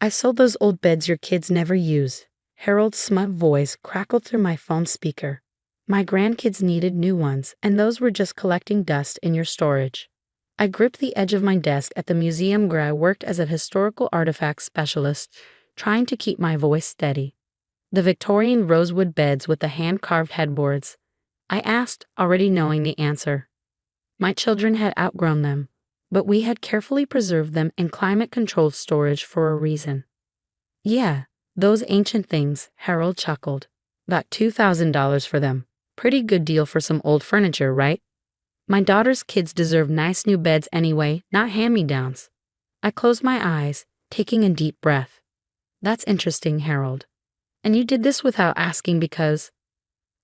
I sold those old beds your kids never use. Harold's smug voice crackled through my phone speaker. My grandkids needed new ones, and those were just collecting dust in your storage. I gripped the edge of my desk at the museum where I worked as a historical artifacts specialist, trying to keep my voice steady. The Victorian rosewood beds with the hand-carved headboards. I asked, already knowing the answer. My children had outgrown them, but we had carefully preserved them in climate-controlled storage for a reason. Yeah, those ancient things, Harold chuckled. Got $2,000 for them. Pretty good deal for some old furniture, right? My daughter's kids deserve nice new beds anyway, not hand-me-downs. I closed my eyes, taking a deep breath. That's interesting, Harold. And you did this without asking because...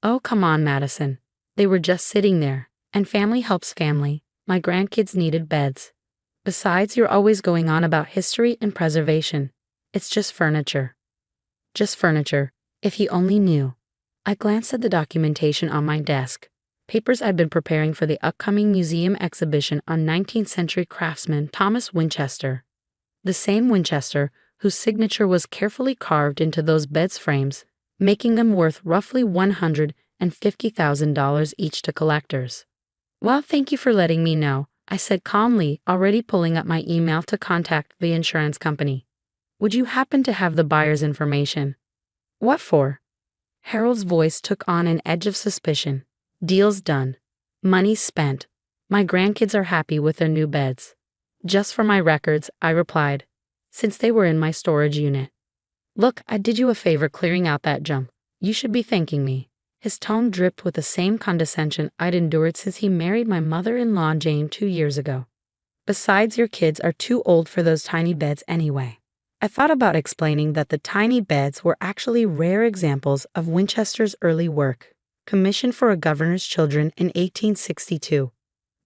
Oh, come on, Madison. They were just sitting there, and family helps family. My grandkids needed beds. Besides, you're always going on about history and preservation. It's just furniture. Just furniture, if he only knew. I glanced at the documentation on my desk, papers I'd been preparing for the upcoming museum exhibition on 19th century craftsman Thomas Winchester. The same Winchester whose signature was carefully carved into those beds frames, making them worth roughly $150,000 each to collectors. Well, thank you for letting me know, I said calmly, already pulling up my email to contact the insurance company. Would you happen to have the buyer's information? What for? Harold's voice took on an edge of suspicion. Deal's done. Money spent. My grandkids are happy with their new beds. Just for my records, I replied, since they were in my storage unit. Look, I did you a favor clearing out that junk. You should be thanking me. His tone dripped with the same condescension I'd endured since he married my mother-in-law Jane 2 years ago. Besides, your kids are too old for those tiny beds anyway. I thought about explaining that the tiny beds were actually rare examples of Winchester's early work, commissioned for a governor's children in 1862,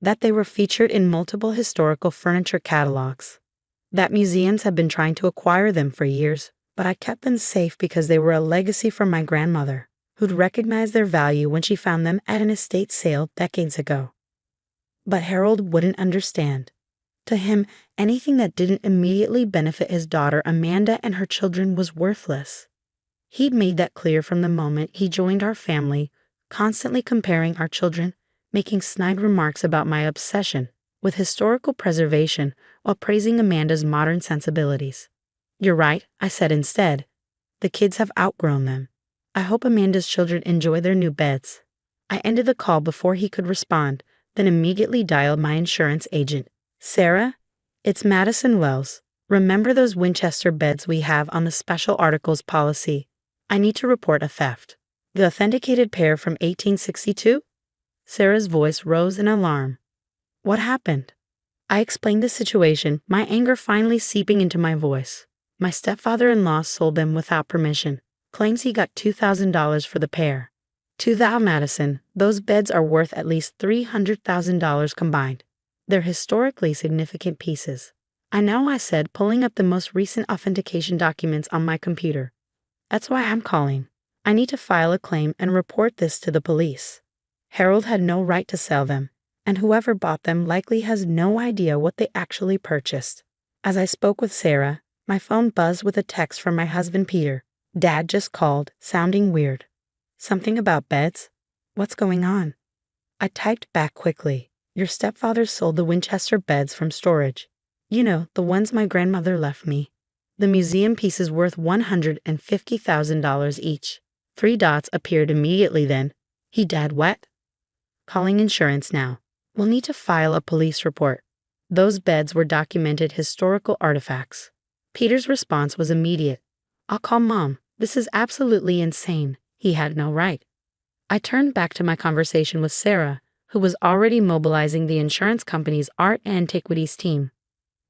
that they were featured in multiple historical furniture catalogs, that museums have been trying to acquire them for years, but I kept them safe because they were a legacy from my grandmother, who'd recognized their value when she found them at an estate sale decades ago. But Harold wouldn't understand. To him, anything that didn't immediately benefit his daughter Amanda and her children was worthless. He'd made that clear from the moment he joined our family, constantly comparing our children, making snide remarks about my obsession with historical preservation while praising Amanda's modern sensibilities. You're right, I said instead. The kids have outgrown them. I hope Amanda's children enjoy their new beds. I ended the call before he could respond, then immediately dialed my insurance agent. Sarah, it's Madison Wells. Remember those Winchester beds we have on the special articles policy? I need to report a theft. The authenticated pair from 1862? Sarah's voice rose in alarm. What happened? I explained the situation, my anger finally seeping into my voice. My stepfather-in-law sold them without permission. Claims he got $2,000 for the pair. To thou, Madison, those beds are worth at least $300,000 combined. They're historically significant pieces. I know, I said, pulling up the most recent authentication documents on my computer. That's why I'm calling. I need to file a claim and report this to the police. Harold had no right to sell them, and whoever bought them likely has no idea what they actually purchased. As I spoke with Sarah, my phone buzzed with a text from my husband Peter. Dad just called, sounding weird. Something about beds? What's going on? I typed back quickly. Your stepfather sold the Winchester beds from storage. You know, the ones my grandmother left me. The museum pieces worth $150,000 each. 3 dots appeared immediately then. He died what? Calling insurance now. We'll need to file a police report. Those beds were documented historical artifacts. Peter's response was immediate. I'll call Mom. This is absolutely insane. He had no right. I turned back to my conversation with Sarah, who was already mobilizing the insurance company's art and antiquities team.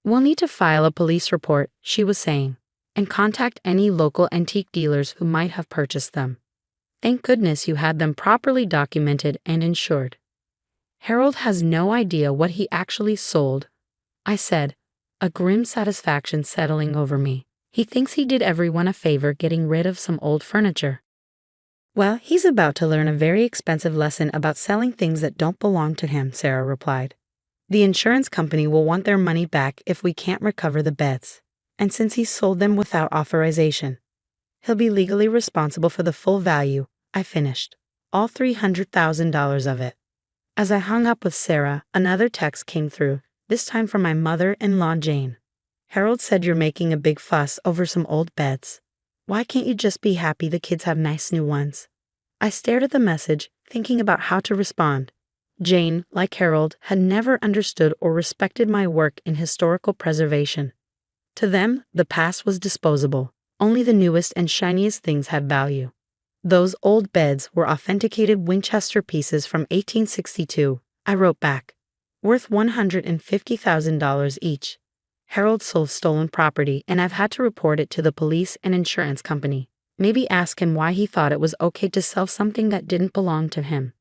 We'll need to file a police report, she was saying, and contact any local antique dealers who might have purchased them. Thank goodness you had them properly documented and insured. Harold has no idea what he actually sold, I said, a grim satisfaction settling over me. He thinks he did everyone a favor getting rid of some old furniture. Well, he's about to learn a very expensive lesson about selling things that don't belong to him, Sarah replied. The insurance company will want their money back if we can't recover the beds. And since he sold them without authorization, he'll be legally responsible for the full value, I finished. All $300,000 of it. As I hung up with Sarah, another text came through, this time from my mother-in-law Jane. Harold said you're making a big fuss over some old beds. Why can't you just be happy the kids have nice new ones? I stared at the message, thinking about how to respond. Jane, like Harold, had never understood or respected my work in historical preservation. To them, the past was disposable. Only the newest and shiniest things had value. Those old beds were authenticated Winchester pieces from 1862, I wrote back. Worth $150,000 each. Harold sold stolen property, and I've had to report it to the police and insurance company. Maybe ask him why he thought it was okay to sell something that didn't belong to him.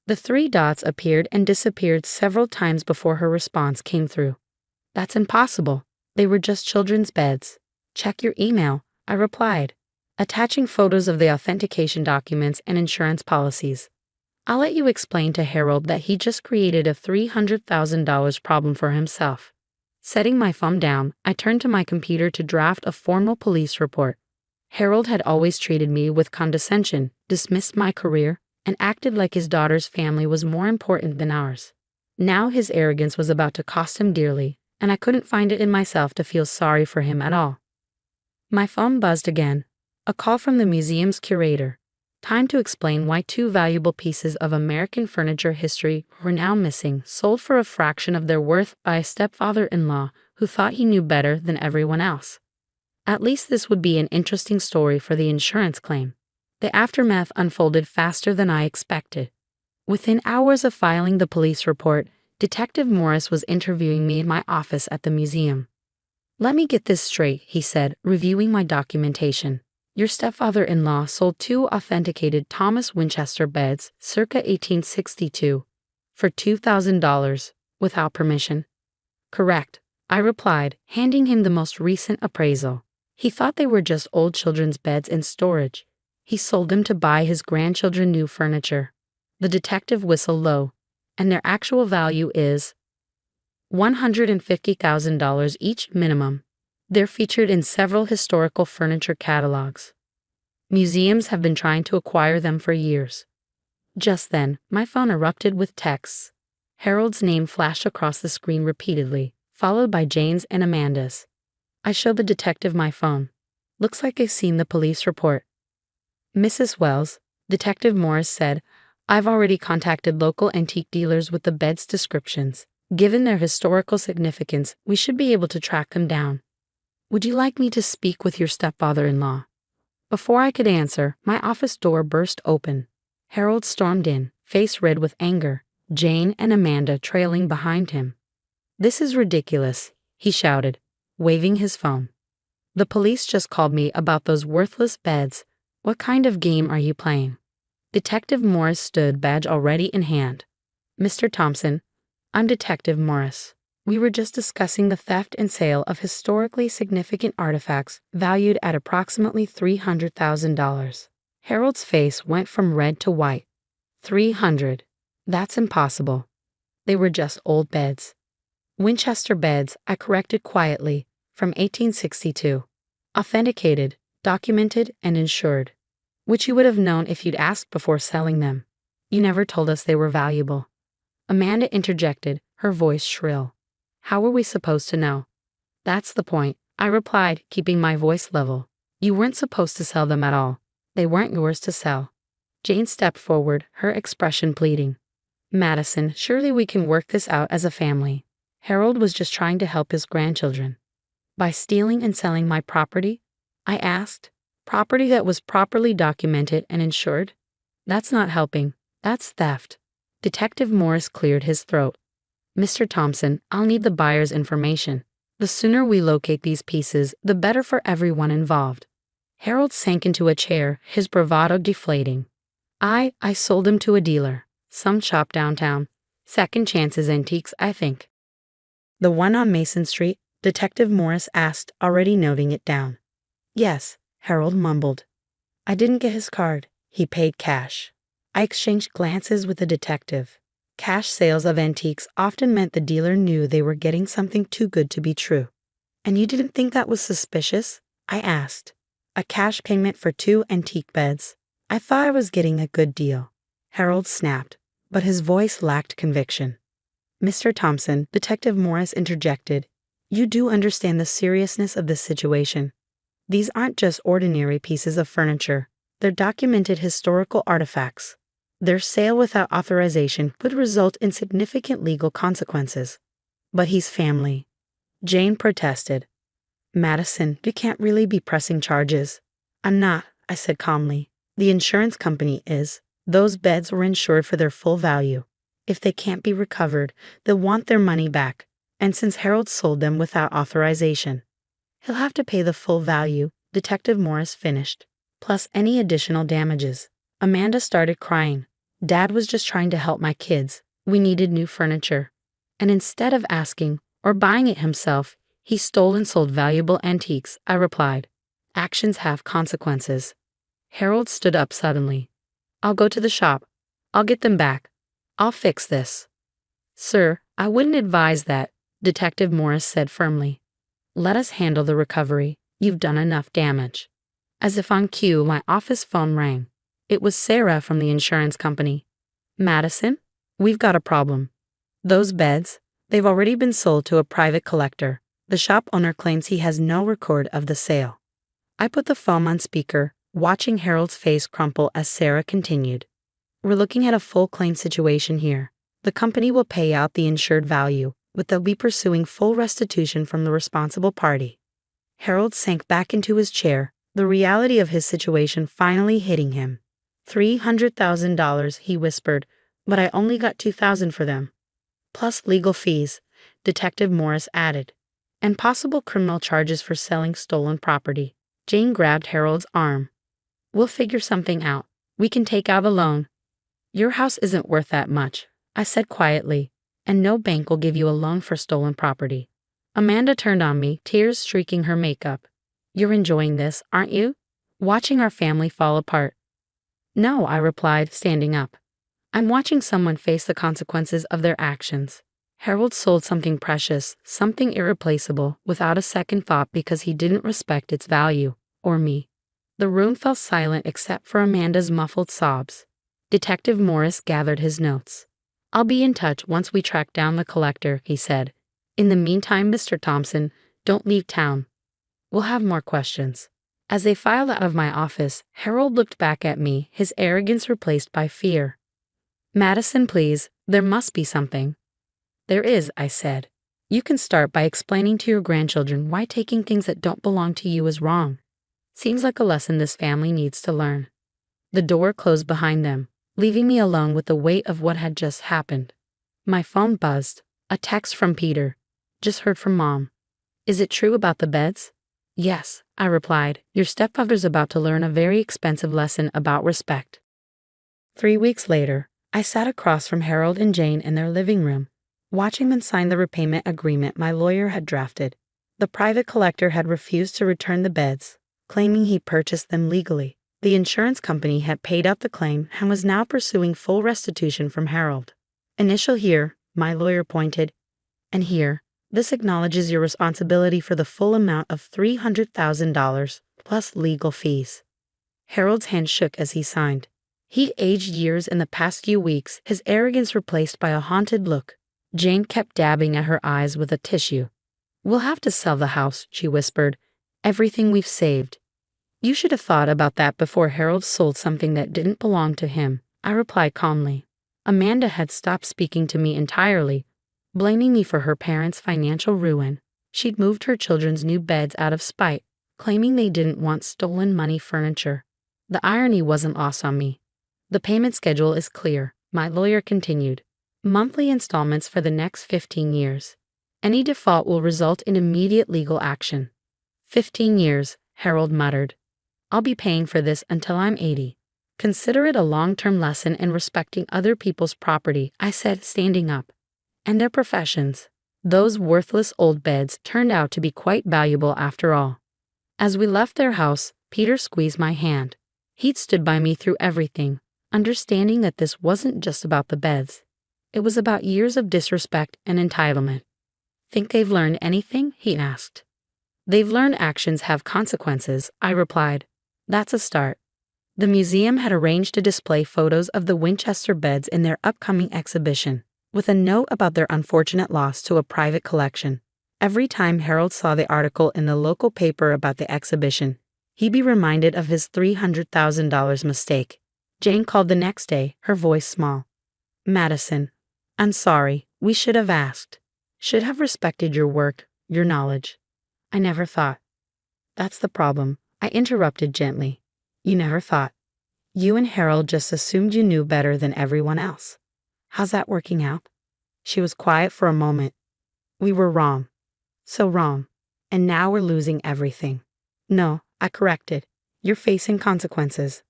The three dots appeared and disappeared several times before her response came through. That's impossible. They were just children's beds. Check your email, I replied, attaching photos of the authentication documents and insurance policies. I'll let you explain to Harold that he just created a $300,000 problem for himself. Setting my phone down, I turned to my computer to draft a formal police report. Harold had always treated me with condescension, dismissed my career, and acted like his daughter's family was more important than ours. Now his arrogance was about to cost him dearly, and I couldn't find it in myself to feel sorry for him at all. My phone buzzed again. A call from the museum's curator. Time to explain why two valuable pieces of American furniture history were now missing, sold for a fraction of their worth by a stepfather-in-law who thought he knew better than everyone else. At least this would be an interesting story for the insurance claim. The aftermath unfolded faster than I expected. Within hours of filing the police report, Detective Morris was interviewing me in my office at the museum. Let me get this straight, he said, reviewing my documentation. Your stepfather-in-law sold two authenticated Thomas Winchester beds, circa 1862, for $2,000, without permission. Correct, I replied, handing him the most recent appraisal. He thought they were just old children's beds in storage. He sold them to buy his grandchildren new furniture. The detective whistled low. And their actual value is $150,000 each minimum. They're featured in several historical furniture catalogs. Museums have been trying to acquire them for years. Just then, my phone erupted with texts. Harold's name flashed across the screen repeatedly, followed by Jane's and Amanda's. I showed the detective my phone. Looks like I've seen the police report. Mrs. Wells, Detective Morris said, I've already contacted local antique dealers with the beds' descriptions. Given their historical significance, we should be able to track them down. Would you like me to speak with your stepfather-in-law? Before I could answer, my office door burst open. Harold stormed in, face red with anger, Jane and Amanda trailing behind him. This is ridiculous, he shouted, waving his phone. The police just called me about those worthless beds. What kind of game are you playing? Detective Morris stood, badge already in hand. Mr. Thompson, I'm Detective Morris. We were just discussing the theft and sale of historically significant artifacts valued at approximately $300,000. Harold's face went from red to white. 300. That's impossible. They were just old beds. Winchester beds, I corrected quietly, from 1862. Authenticated, documented, and insured. Which you would have known if you'd asked before selling them. You never told us they were valuable. Amanda interjected, her voice shrill. How were we supposed to know? That's the point, I replied, keeping my voice level. You weren't supposed to sell them at all. They weren't yours to sell. Jane stepped forward, her expression pleading. Madison, surely we can work this out as a family. Harold was just trying to help his grandchildren. By stealing and selling my property? I asked. Property that was properly documented and insured? That's not helping. That's theft. Detective Morris cleared his throat. Mr. Thompson, I'll need the buyer's information. The sooner we locate these pieces, the better for everyone involved. Harold sank into a chair, his bravado deflating. I sold them to a dealer. Some shop downtown. Second Chances Antiques, I think. The one on Mason Street? Detective Morris asked, already noting it down. Yes, Harold mumbled. I didn't get his card. He paid cash. I exchanged glances with the detective. Cash sales of antiques often meant the dealer knew they were getting something too good to be true. And you didn't think that was suspicious? I asked. A cash payment for 2 antique beds. I thought I was getting a good deal. Harold snapped, but his voice lacked conviction. Mr. Thompson, Detective Morris interjected, you do understand the seriousness of this situation. These aren't just ordinary pieces of furniture. They're documented historical artifacts. Their sale without authorization would result in significant legal consequences. But he's family. Jane protested. Madison, you can't really be pressing charges. I'm not, I said calmly. The insurance company is. Those beds were insured for their full value. If they can't be recovered, they'll want their money back. And since Harold sold them without authorization, he'll have to pay the full value, Detective Morris finished, plus any additional damages. Amanda started crying. Dad was just trying to help my kids. We needed new furniture. And instead of asking or buying it himself, he stole and sold valuable antiques, I replied. Actions have consequences. Harold stood up suddenly. I'll go to the shop. I'll get them back. I'll fix this. Sir, I wouldn't advise that, Detective Morris said firmly. Let us handle the recovery. You've done enough damage. As if on cue, my office phone rang. It was Sarah from the insurance company. Madison, we've got a problem. Those beds, they've already been sold to a private collector. The shop owner claims he has no record of the sale. I put the phone on speaker, watching Harold's face crumple as Sarah continued. We're looking at a full claim situation here. The company will pay out the insured value, but they'll be pursuing full restitution from the responsible party. Harold sank back into his chair, the reality of his situation finally hitting him. $300,000, he whispered, but I only got $2,000 for them. Plus legal fees, Detective Morris added, and possible criminal charges for selling stolen property. Jane grabbed Harold's arm. We'll figure something out. We can take out a loan. Your house isn't worth that much, I said quietly, and no bank will give you a loan for stolen property. Amanda turned on me, tears streaking her makeup. You're enjoying this, aren't you? Watching our family fall apart. No, I replied, standing up. I'm watching someone face the consequences of their actions. Harold sold something precious, something irreplaceable, without a second thought because he didn't respect its value, or me. The room fell silent except for Amanda's muffled sobs. Detective Morris gathered his notes. I'll be in touch once we track down the collector, he said. In the meantime, Mr. Thompson, don't leave town. We'll have more questions. As they filed out of my office, Harold looked back at me, his arrogance replaced by fear. Madison, please, there must be something. There is, I said. You can start by explaining to your grandchildren why taking things that don't belong to you is wrong. Seems like a lesson this family needs to learn. The door closed behind them, leaving me alone with the weight of what had just happened. My phone buzzed. A text from Peter. Just heard from Mom. Is it true about the beds? Yes, I replied. Your stepfather's about to learn a very expensive lesson about respect. 3 weeks later, I sat across from Harold and Jane in their living room, watching them sign the repayment agreement my lawyer had drafted. The private collector had refused to return the beds, claiming he purchased them legally. The insurance company had paid out the claim and was now pursuing full restitution from Harold. Initial here, my lawyer pointed, and here, this acknowledges your responsibility for the full amount of $300,000 plus legal fees. Harold's hand shook as he signed. He'd aged years in the past few weeks, his arrogance replaced by a haunted look. Jane kept dabbing at her eyes with a tissue. We'll have to sell the house, she whispered. Everything we've saved. You should have thought about that before Harold sold something that didn't belong to him, I replied calmly. Amanda had stopped speaking to me entirely, blaming me for her parents' financial ruin. She'd moved her children's new beds out of spite, claiming they didn't want stolen money furniture. The irony wasn't lost on me. The payment schedule is clear, my lawyer continued. Monthly installments for the next 15 years. Any default will result in immediate legal action. 15 years, Harold muttered. I'll be paying for this until I'm 80. Consider it a long-term lesson in respecting other people's property, I said, standing up. And their professions. Those worthless old beds turned out to be quite valuable after all. As we left their house, Peter squeezed my hand. He'd stood by me through everything, understanding that this wasn't just about the beds. It was about years of disrespect and entitlement. Think they've learned anything? He asked. They've learned actions have consequences, I replied. That's a start. The museum had arranged to display photos of the Winchester beds in their upcoming exhibition, with a note about their unfortunate loss to a private collection. Every time Harold saw the article in the local paper about the exhibition, he'd be reminded of his $300,000 mistake. Jane called the next day, her voice small. Madison, I'm sorry, we should have asked. Should have respected your work, your knowledge. I never thought. That's the problem, I interrupted gently. You never thought. You and Harold just assumed you knew better than everyone else. How's that working out? She was quiet for a moment. We were wrong. So wrong. And now we're losing everything. No, I corrected. You're facing consequences.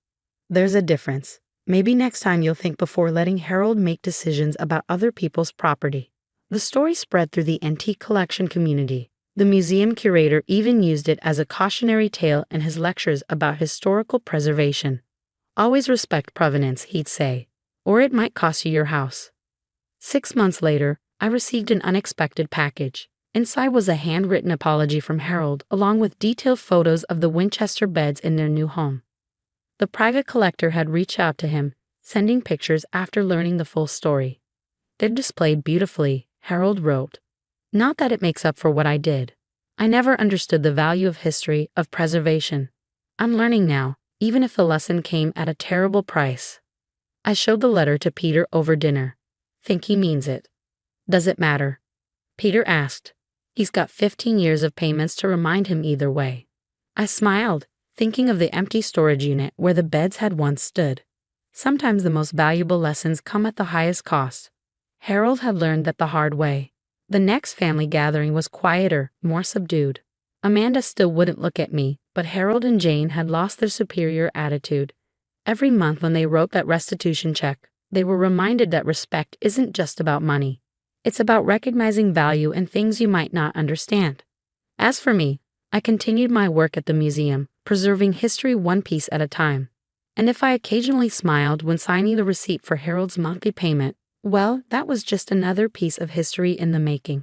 There's a difference. Maybe next time you'll think before letting Harold make decisions about other people's property. The story spread through the antique collection community. The museum curator even used it as a cautionary tale in his lectures about historical preservation. Always respect provenance, he'd say, or it might cost you your house. 6 months later, I received an unexpected package. Inside was a handwritten apology from Harold, along with detailed photos of the Winchester beds in their new home. The private collector had reached out to him, sending pictures after learning the full story. They're displayed beautifully, Harold wrote. Not that it makes up for what I did. I never understood the value of history, of preservation. I'm learning now, even if the lesson came at a terrible price. I showed the letter to Peter over dinner. Think he means it. Does it matter? Peter asked. He's got 15 years of payments to remind him either way. I smiled, thinking of the empty storage unit where the beds had once stood. Sometimes the most valuable lessons come at the highest cost. Harold had learned that the hard way. The next family gathering was quieter, more subdued. Amanda still wouldn't look at me, but Harold and Jane had lost their superior attitude. Every month when they wrote that restitution check, they were reminded that respect isn't just about money. It's about recognizing value in things you might not understand. As for me, I continued my work at the museum, preserving history one piece at a time. And if I occasionally smiled when signing the receipt for Harold's monthly payment, well, that was just another piece of history in the making.